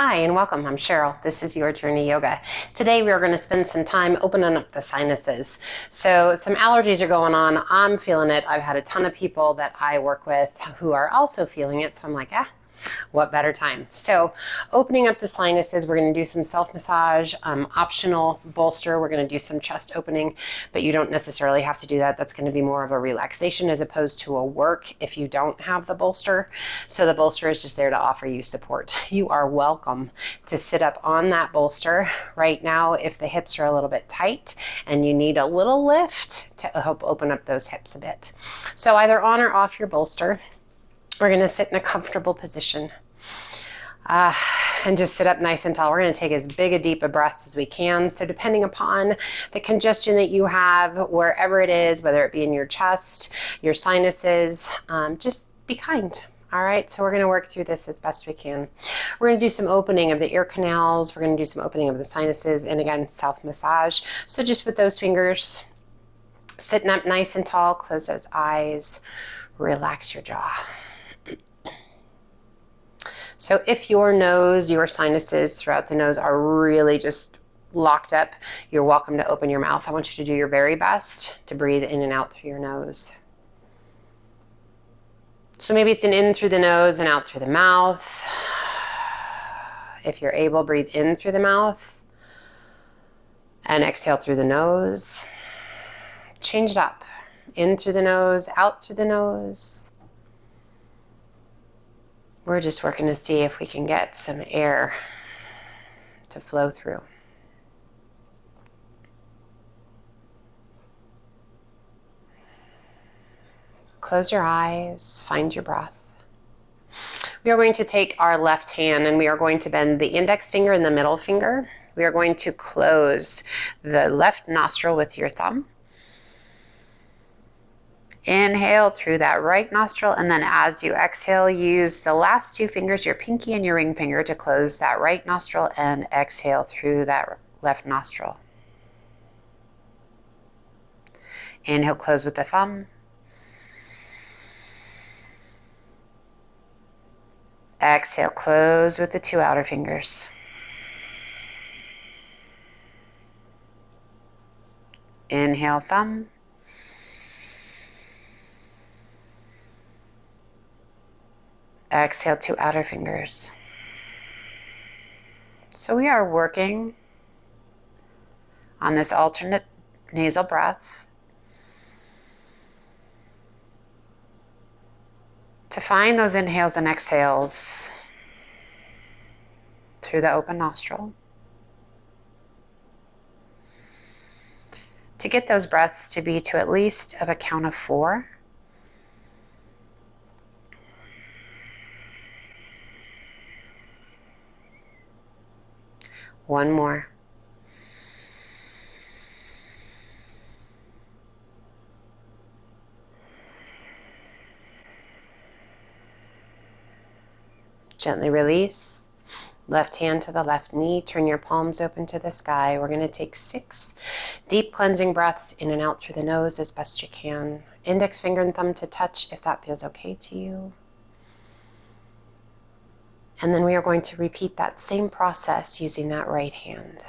Hi and welcome. I'm Cheryl. This is Your Journey Yoga. Today we are going to spend some time opening up the sinuses. So some allergies are going on. I'm feeling it. I've had a ton of people that I work with who are also feeling it. So I'm like, what better time? So opening up the sinuses, we're going to do some self-massage, optional bolster. We're going to do some chest opening, but you don't necessarily have to do that. That's going to be more of a relaxation as opposed to a work if you don't have the bolster. So the bolster is just there to offer you support. You are welcome to sit up on that bolster right now if the hips are a little bit tight and you need a little lift to help open up those hips a bit. So either on or off your bolster. We're going to sit in a comfortable position and just sit up nice and tall. We're going to take as big a deep a breath as we can. So depending upon the congestion that you have, wherever it is, whether it be in your chest, your sinuses, just be kind. All right, so we're going to work through this as best we can. We're going to do some opening of the ear canals. We're going to do some opening of the sinuses, and again, self-massage. So just with those fingers, sitting up nice and tall, close those eyes, relax your jaw. So if your nose, your sinuses throughout the nose are really just locked up, you're welcome to open your mouth. I want you to do your very best to breathe in and out through your nose. So maybe it's an in through the nose and out through the mouth. If you're able, breathe in through the mouth and exhale through the nose. Change it up. In through the nose, out through the nose. We're just working to see if we can get some air to flow through. Close your eyes, find your breath. We are going to take our left hand and we are going to bend the index finger and the middle finger. We are going to close the left nostril with your thumb. Inhale through that right nostril, and then as you exhale, use the last two fingers, your pinky and your ring finger, to close that right nostril and exhale through that left nostril. Inhale, close with the thumb. Exhale, close with the two outer fingers. Inhale, thumb. Exhale, two outer fingers. So we are working on this alternate nasal breath to find those inhales and exhales through the open nostril. To get those breaths to be to at least of a count of 4. One more. Gently release. Left hand to the left knee. Turn your palms open to the sky. We're going to take 6 deep cleansing breaths in and out through the nose as best you can. Index finger and thumb to touch if that feels okay to you. And then we are going to repeat that same process using that right hand.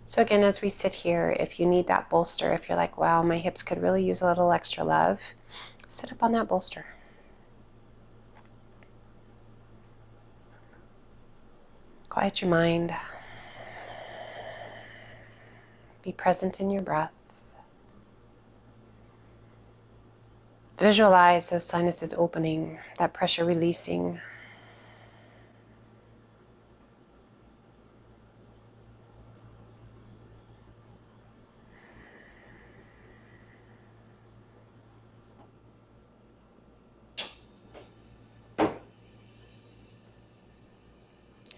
So again, as we sit here, if you need that bolster, if you're like, wow, my hips could really use a little extra love, sit up on that bolster. Quiet your mind. Be present in your breath. Visualize those sinuses opening, that pressure releasing.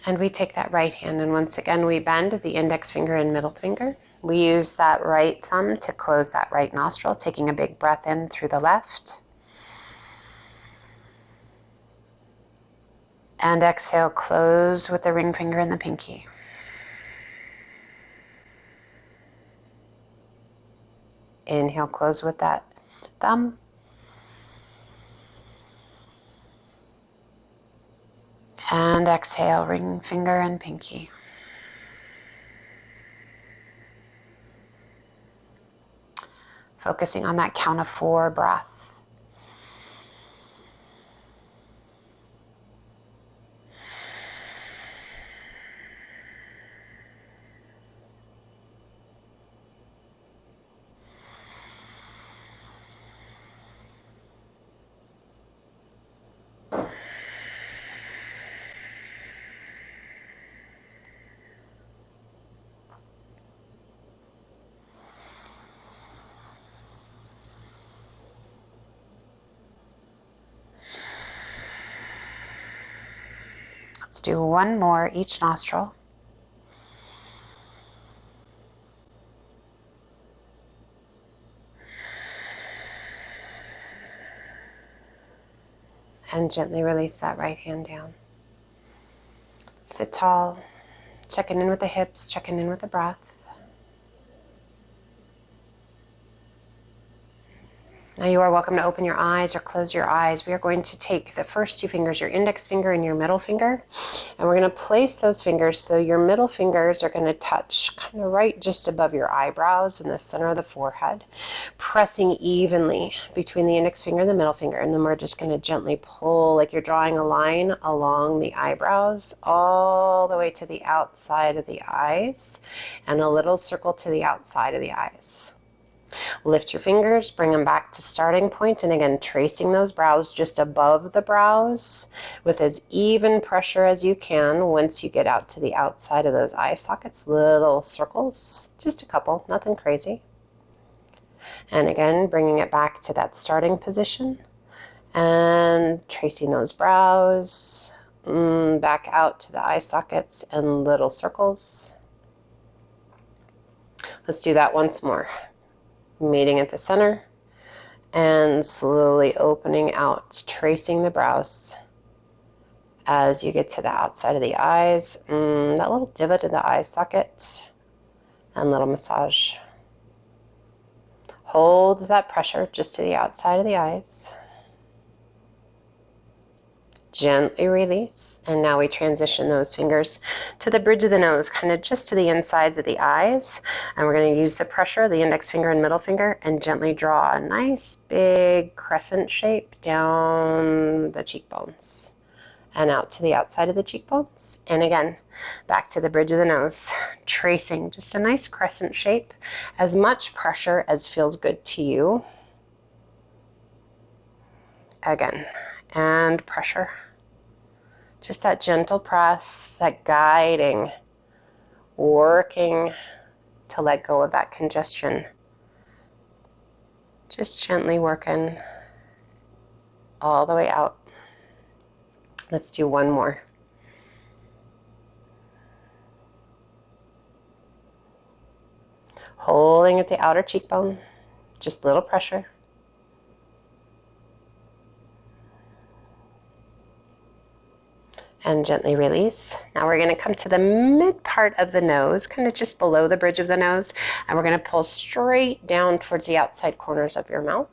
And we take that right hand and once again we bend the index finger and middle finger. We use that right thumb to close that right nostril, taking a big breath in through the left. And exhale, close with the ring finger and the pinky. Inhale, close with that thumb. And exhale, ring finger and pinky. Focusing on that count of 4 breath. Let's do one more each nostril. And gently release that right hand down. Sit tall, checking in with the hips, checking in with the breath. Now you are welcome to open your eyes or close your eyes. We are going to take the first 2 fingers, your index finger and your middle finger, and we're going to place those fingers so your middle fingers are going to touch kind of right just above your eyebrows in the center of the forehead, pressing evenly between the index finger and the middle finger. And then we're just going to gently pull like you're drawing a line along the eyebrows all the way to the outside of the eyes and a little circle to the outside of the eyes. Lift your fingers, bring them back to starting point, and again, tracing those brows just above the brows with as even pressure as you can. Once you get out to the outside of those eye sockets, little circles, just a couple, nothing crazy. And again, bringing it back to that starting position and tracing those brows back out to the eye sockets and little circles. Let's do that once more. Meeting at the center and slowly opening out, tracing the brows as you get to the outside of the eyes, that little divot in the eye socket, and little massage. Hold that pressure just to the outside of the eyes. Gently release, and now we transition those fingers to the bridge of the nose, kind of just to the insides of the eyes, and we're going to use the pressure, the index finger and middle finger, and gently draw a nice big crescent shape down the cheekbones and out to the outside of the cheekbones, and again back to the bridge of the nose, tracing just a nice crescent shape, as much pressure as feels good to you. Again, and pressure. Just that gentle press, that guiding, working to let go of that congestion. Just gently working all the way out. Let's do one more. Holding at the outer cheekbone, just a little pressure. And gently release. Now we're going to come to the mid part of the nose, kind of just below the bridge of the nose, and we're going to pull straight down towards the outside corners of your mouth.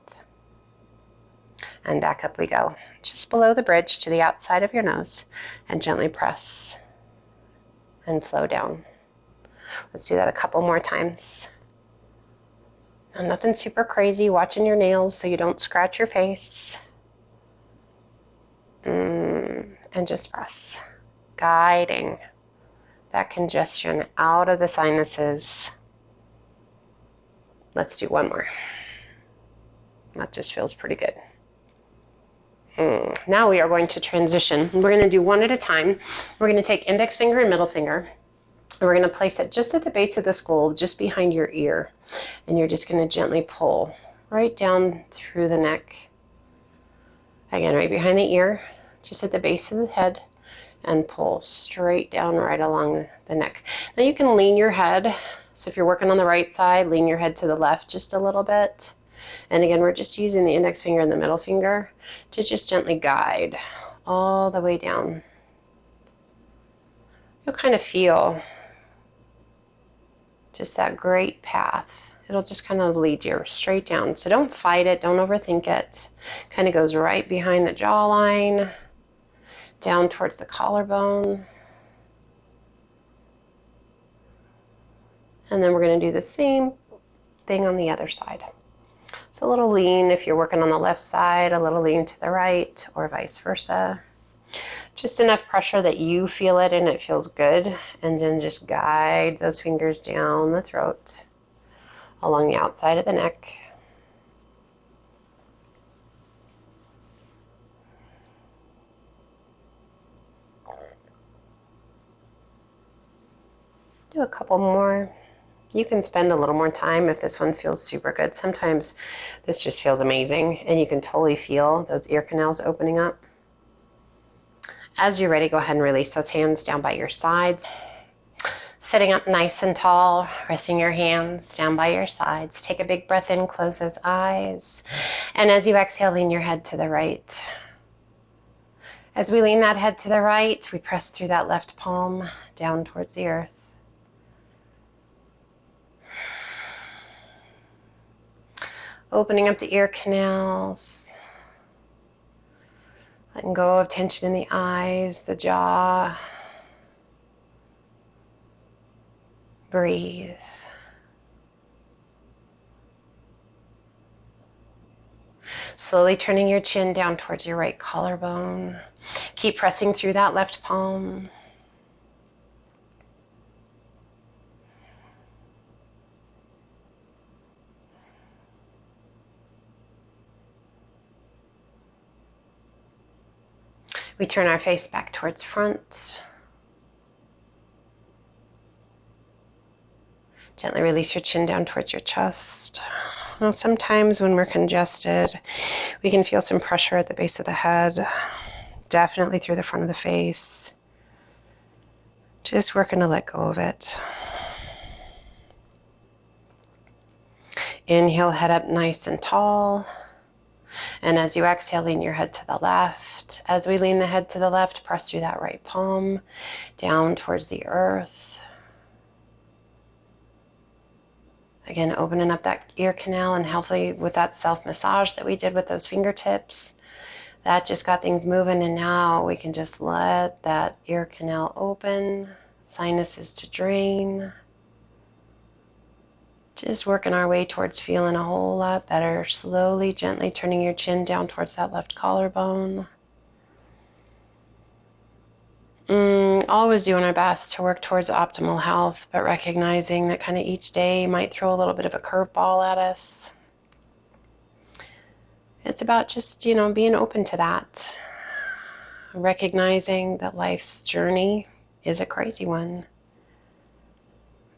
And back up we go, just below the bridge to the outside of your nose, and gently press and flow down. Let's do that a couple more times. Now, nothing super crazy, watching your nails so you don't scratch your face. And just press, guiding that congestion out of the sinuses. Let's do one more. That just feels pretty good. Now we are going to transition. We're going to do one at a time. We're going to take index finger and middle finger, and we're going to place it just at the base of the skull, just behind your ear. And you're just going to gently pull right down through the neck. Again, right behind the ear, just at the base of the head, and pull straight down right along the neck. Now you can lean your head. So if you're working on the right side, lean your head to the left just a little bit. And again, we're just using the index finger and the middle finger to just gently guide all the way down you'll kind of feel just that great path. It'll just kind of lead you straight down. So don't fight it. Don't overthink it. Kind of goes right behind the jawline, down towards the collarbone. And then we're going to do the same thing on the other side. So a little lean if you're working on the left side, a little lean to the right, or vice versa. Just enough pressure that you feel it and it feels good. And then just guide those fingers down the throat, along the outside of the neck. Do a couple more. You can spend a little more time if this one feels super good. Sometimes this just feels amazing, and you can totally feel those ear canals opening up. As you're ready, go ahead and release those hands down by your sides. Sitting up nice and tall, resting your hands down by your sides. Take a big breath in, close those eyes. And as you exhale, lean your head to the right. As we lean that head to the right, we press through that left palm down towards the earth. Opening up the ear canals, letting go of tension in the eyes, the jaw. Breathe. Slowly turning your chin down towards your right collarbone. Keep pressing through that left palm. We turn our face back towards front. Gently release your chin down towards your chest. Now, sometimes when we're congested, we can feel some pressure at the base of the head, definitely through the front of the face. Just working to let go of it. Inhale, head up nice and tall. And as you exhale, lean your head to the left. As we lean the head to the left, press through that right palm down towards the earth. Again, opening up that ear canal, and hopefully with that self-massage that we did with those fingertips, that just got things moving, and now we can just let that ear canal open, sinuses to drain. Just working our way towards feeling a whole lot better. Slowly, gently turning your chin down towards that left collarbone. Always doing our best to work towards optimal health, but recognizing that kind of each day might throw a little bit of a curveball at us. It's about just, being open to that. Recognizing that life's journey is a crazy one.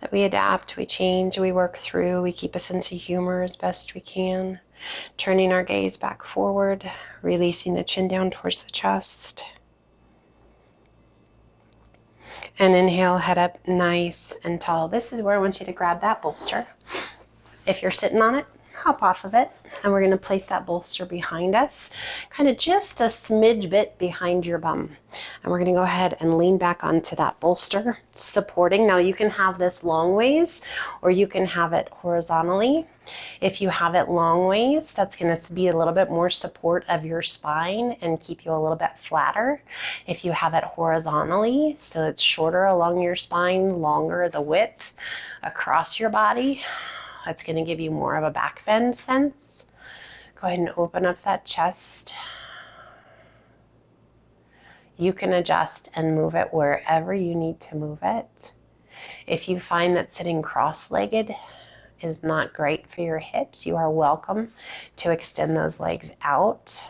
That we adapt, we change, we work through, we keep a sense of humor as best we can. Turning our gaze back forward, releasing the chin down towards the chest. And inhale, head up nice and tall. This is where I want you to grab that bolster. If you're sitting on it, hop off of it. And we're going to place that bolster behind us, kind of just a smidge bit behind your bum. And we're going to go ahead and lean back onto that bolster, supporting. Now you can have this long ways, or you can have it horizontally. If you have it long ways, that's going to be a little bit more support of your spine and keep you a little bit flatter. If you have it horizontally, so it's shorter along your spine, longer the width across your body, that's going to give you more of a back bend sense. Go ahead and open up that chest. You can adjust and move it wherever you need to move it. If you find that sitting cross-legged is not great for your hips, you are welcome to extend those legs out.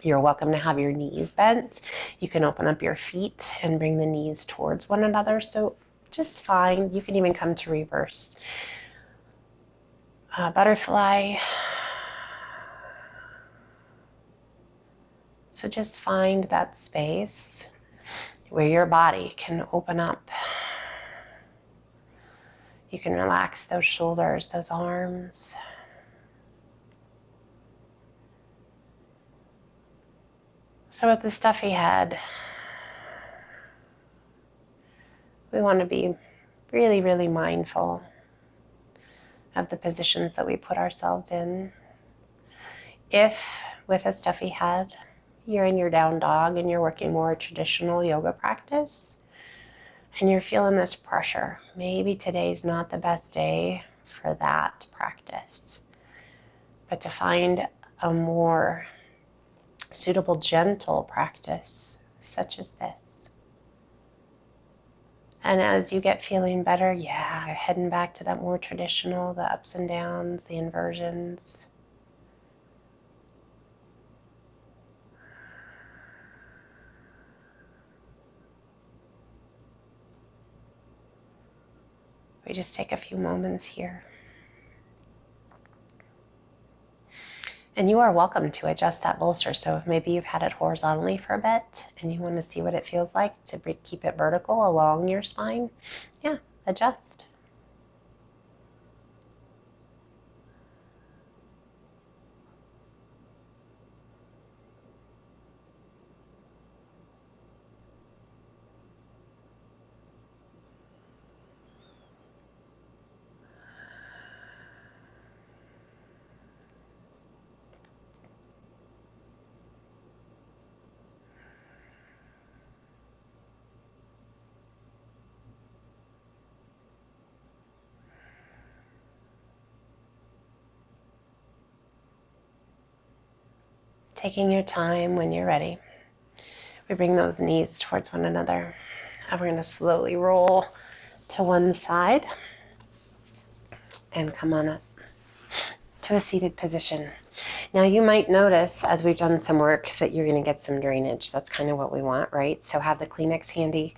You're welcome to have your knees bent. You can open up your feet and bring the knees towards one another. So just fine. You can even come to reverse. Butterfly. So just find that space where your body can open up. You can relax those shoulders, those arms. So with the stuffy head, We want to be really, really mindful of the positions that we put ourselves in. If, with a stuffy head, you're in your down dog and you're working more traditional yoga practice, and you're feeling this pressure, maybe today's not the best day for that practice. But to find a more suitable, gentle practice, such as this. And as you get feeling better, heading back to that more traditional, the ups and downs, the inversions. We just take a few moments here. And you are welcome to adjust that bolster. So if maybe you've had it horizontally for a bit and you want to see what it feels like to keep it vertical along your spine, adjust. Taking your time when you're ready. We bring those knees towards one another. And we're going to slowly roll to one side and come on up to a seated position. Now you might notice as we've done some work that you're going to get some drainage. That's kind of what we want, right? So have the Kleenex handy,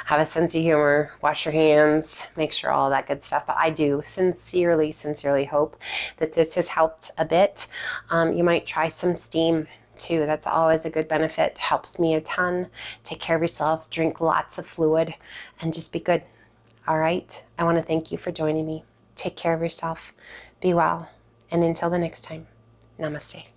have a sense of humor, wash your hands, make sure all that good stuff. But I do sincerely hope that this has helped a bit. You might try some steam too. That's always a good benefit. Helps me a ton. Take care of yourself, drink lots of fluid, and just be good. All right? I want to thank you for joining me. Take care of yourself. Be well. And until the next time, namaste.